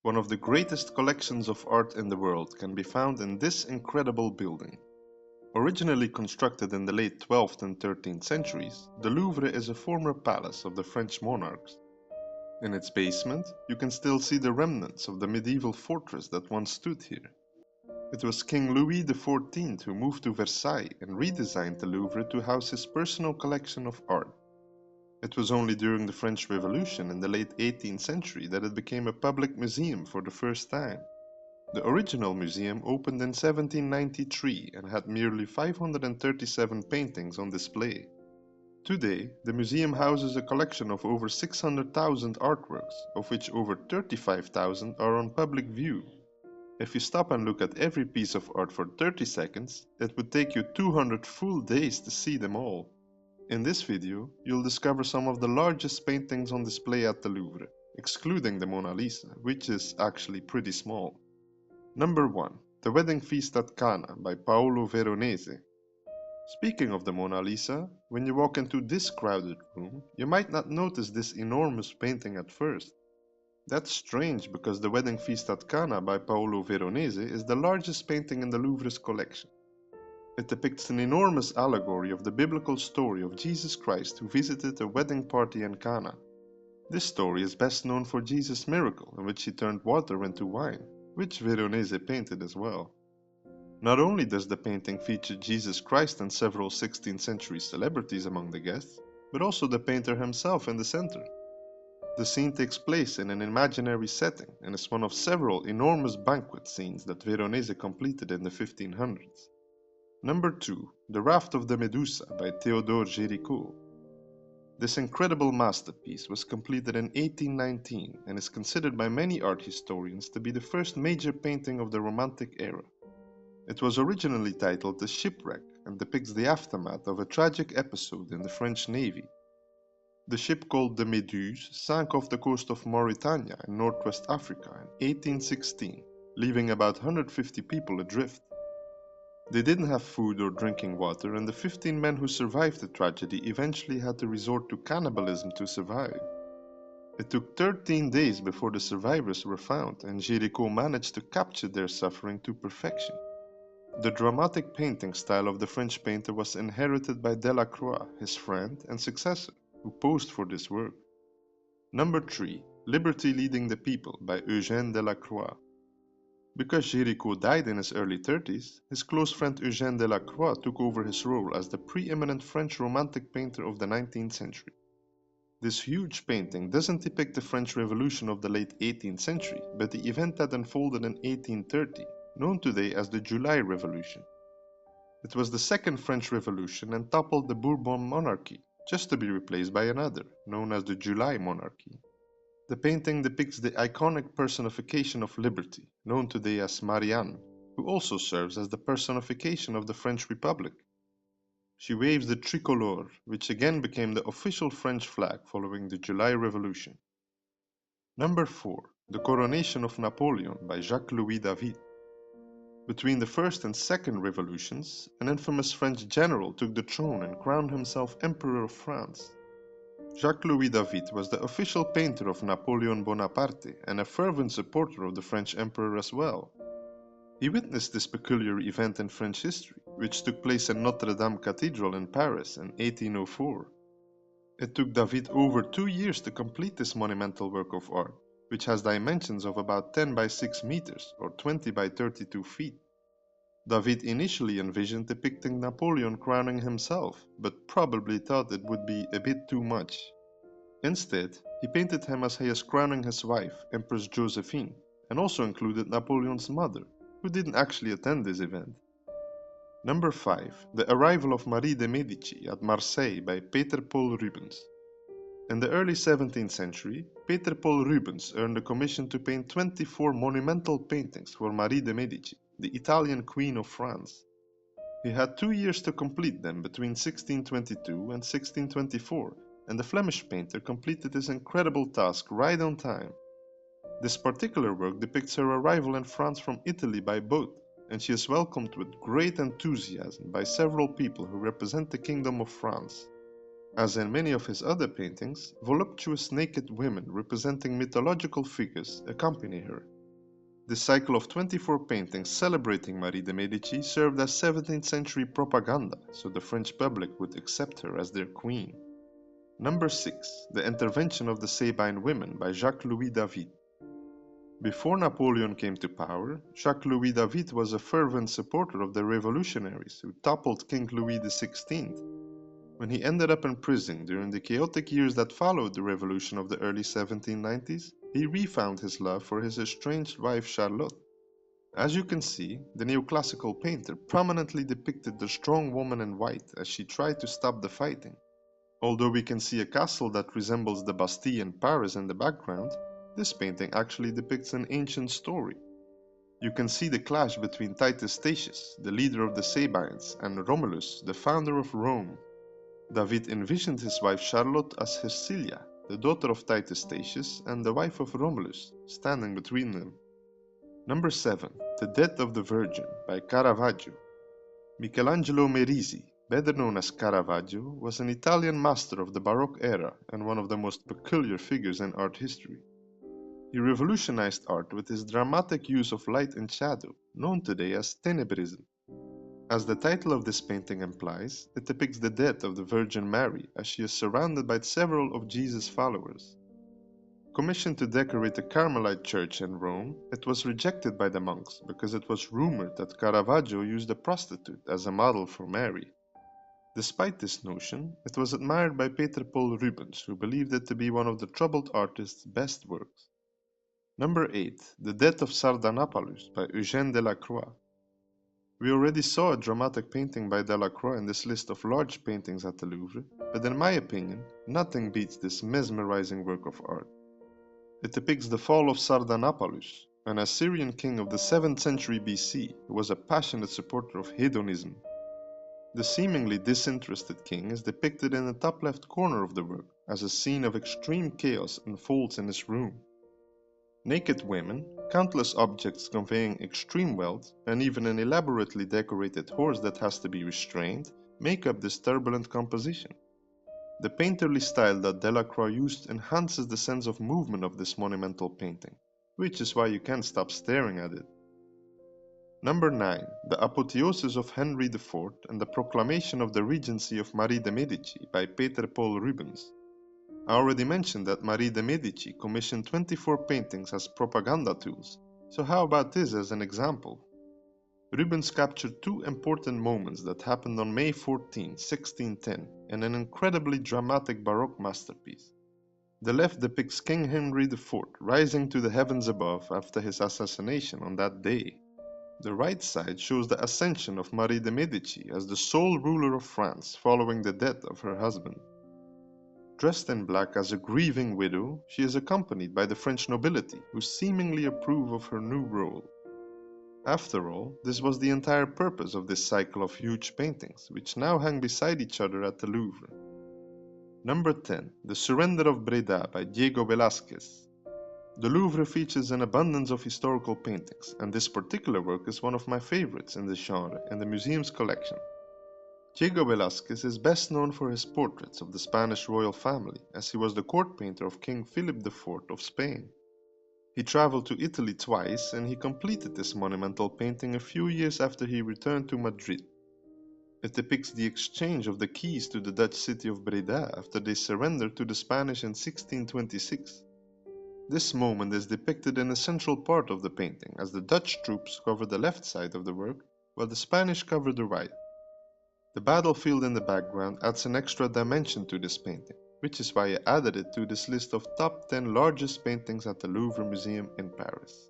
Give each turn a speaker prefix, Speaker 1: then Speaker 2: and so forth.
Speaker 1: One of the greatest collections of art in the world can be found in this incredible building. Originally constructed in the late 12th and 13th centuries, the Louvre is a former palace of the French monarchs. In its basement, you can still see the remnants of the medieval fortress that once stood here. It was King Louis XIV who moved to Versailles and redesigned the Louvre to house his personal collection of art. It was only during the French Revolution in the late 18th century that it became a public museum for the first time. The original museum opened in 1793 and had merely 537 paintings on display. Today, the museum houses a collection of over 600,000 artworks, of which over 35,000 are on public view. If you stop and look at every piece of art for 30 seconds, it would take you 200 full days to see them all. In this video, you'll discover some of the largest paintings on display at the Louvre, excluding the Mona Lisa, which is actually pretty small. Number 1. The Wedding Feast at Cana by Paolo Veronese. Speaking of the Mona Lisa, when you walk into this crowded room, you might not notice this enormous painting at first. That's strange because the Wedding Feast at Cana by Paolo Veronese is the largest painting in the Louvre's collection. It depicts an enormous allegory of the biblical story of Jesus Christ who visited a wedding party in Cana. This story is best known for Jesus' miracle in which he turned water into wine, which Veronese painted as well. Not only does the painting feature Jesus Christ and several 16th century celebrities among the guests, but also the painter himself in the center. The scene takes place in an imaginary setting and is one of several enormous banquet scenes that Veronese completed in the 1500s. Number 2. The Raft of the Medusa by Théodore Géricault. This incredible masterpiece was completed in 1819 and is considered by many art historians to be the first major painting of the Romantic era. It was originally titled The Shipwreck and depicts the aftermath of a tragic episode in the French Navy. The ship called the Méduse sank off the coast of Mauritania in northwest Africa in 1816, leaving about 150 people adrift. They didn't have food or drinking water, and the 15 men who survived the tragedy eventually had to resort to cannibalism to survive. It took 13 days before the survivors were found, and Géricault managed to capture their suffering to perfection. The dramatic painting style of the French painter was inherited by Delacroix, his friend and successor, who posed for this work. Number 3. Liberty Leading the People by Eugène Delacroix. Because Géricault died in his early 30s, his close friend Eugène Delacroix took over his role as the preeminent French Romantic painter of the 19th century. This huge painting doesn't depict the French Revolution of the late 18th century, but the event that unfolded in 1830, known today as the July Revolution. It was the Second French Revolution and toppled the Bourbon monarchy, just to be replaced by another, known as the July Monarchy. The painting depicts the iconic personification of liberty, known today as Marianne, who also serves as the personification of the French Republic. She waves the tricolore, which again became the official French flag following the July Revolution. Number 4. The Coronation of Napoleon by Jacques-Louis David. Between the First and Second Revolutions, an infamous French general took the throne and crowned himself Emperor of France. Jacques-Louis David was the official painter of Napoleon Bonaparte and a fervent supporter of the French emperor as well. He witnessed this peculiar event in French history, which took place in Notre Dame Cathedral in Paris in 1804. It took David over 2 years to complete this monumental work of art, which has dimensions of about 10 by 6 meters or 20 by 32 feet. David initially envisioned depicting Napoleon crowning himself, but probably thought it would be a bit too much. Instead, he painted him as he is crowning his wife, Empress Josephine, and also included Napoleon's mother, who didn't actually attend this event. Number 5. The Arrival of Marie de Medici at Marseille by Peter Paul Rubens. In the early 17th century, Peter Paul Rubens earned a commission to paint 24 monumental paintings for Marie de Medici, the Italian Queen of France. He had 2 years to complete them between 1622 and 1624, and the Flemish painter completed this incredible task right on time. This particular work depicts her arrival in France from Italy by boat, and she is welcomed with great enthusiasm by several people who represent the Kingdom of France. As in many of his other paintings, voluptuous naked women representing mythological figures accompany her, This cycle of 24 paintings celebrating Marie de Medici served as 17th century propaganda, so the French public would accept her as their queen. Number 6. The Intervention of the Sabine Women by Jacques-Louis David. Before Napoleon came to power, Jacques-Louis David was a fervent supporter of the revolutionaries who toppled King Louis XVI. When he ended up in prison during the chaotic years that followed the revolution of the early 1790s, he refound his love for his estranged wife Charlotte. As you can see, the neoclassical painter prominently depicted the strong woman in white as she tried to stop the fighting. Although we can see a castle that resembles the Bastille in Paris in the background, this painting actually depicts an ancient story. You can see the clash between Titus Statius, the leader of the Sabines, and Romulus, the founder of Rome. David envisioned his wife Charlotte as Hercilia, the daughter of Titus Statius and the wife of Romulus, standing between them. Number 7. The Death of the Virgin by Caravaggio. Michelangelo Merisi, better known as Caravaggio, was an Italian master of the Baroque era and one of the most peculiar figures in art history. He revolutionized art with his dramatic use of light and shadow, known today as tenebrism. As the title of this painting implies, it depicts the death of the Virgin Mary as she is surrounded by several of Jesus' followers. Commissioned to decorate a Carmelite church in Rome, it was rejected by the monks because it was rumored that Caravaggio used a prostitute as a model for Mary. Despite this notion, it was admired by Peter Paul Rubens, who believed it to be one of the troubled artist's best works. Number 8. The Death of Sardanapalus by Eugène Delacroix. We already saw a dramatic painting by Delacroix in this list of large paintings at the Louvre, but in my opinion, nothing beats this mesmerizing work of art. It depicts the fall of Sardanapalus, an Assyrian king of the 7th century BC who was a passionate supporter of hedonism. The seemingly disinterested king is depicted in the top left corner of the work as a scene of extreme chaos unfolds in his room. Naked women, countless objects conveying extreme wealth, and even an elaborately decorated horse that has to be restrained make up this turbulent composition. The painterly style that Delacroix used enhances the sense of movement of this monumental painting, which is why you can't stop staring at it. Number 9. The Apotheosis of Henry IV and the Proclamation of the Regency of Marie de Medici by Peter Paul Rubens. I already mentioned that Marie de Medici commissioned 24 paintings as propaganda tools, so how about this as an example? Rubens captured two important moments that happened on May 14, 1610, in an incredibly dramatic Baroque masterpiece. The left depicts King Henry IV rising to the heavens above after his assassination on that day. The right side shows the ascension of Marie de Medici as the sole ruler of France following the death of her husband. Dressed in black as a grieving widow, she is accompanied by the French nobility, who seemingly approve of her new role. After all, this was the entire purpose of this cycle of huge paintings, which now hang beside each other at the Louvre. Number 10. The Surrender of Breda by Diego Velázquez. The Louvre features an abundance of historical paintings, and this particular work is one of my favorites in this genre in the museum's collection. Diego Velázquez is best known for his portraits of the Spanish royal family, as he was the court painter of King Philip IV of Spain. He traveled to Italy twice, and he completed this monumental painting a few years after he returned to Madrid. It depicts the exchange of the keys to the Dutch city of Breda after they surrendered to the Spanish in 1626. This moment is depicted in a central part of the painting, as the Dutch troops cover the left side of the work, while the Spanish cover the right. The battlefield in the background adds an extra dimension to this painting, which is why I added it to this list of top 10 largest paintings at the Louvre Museum in Paris.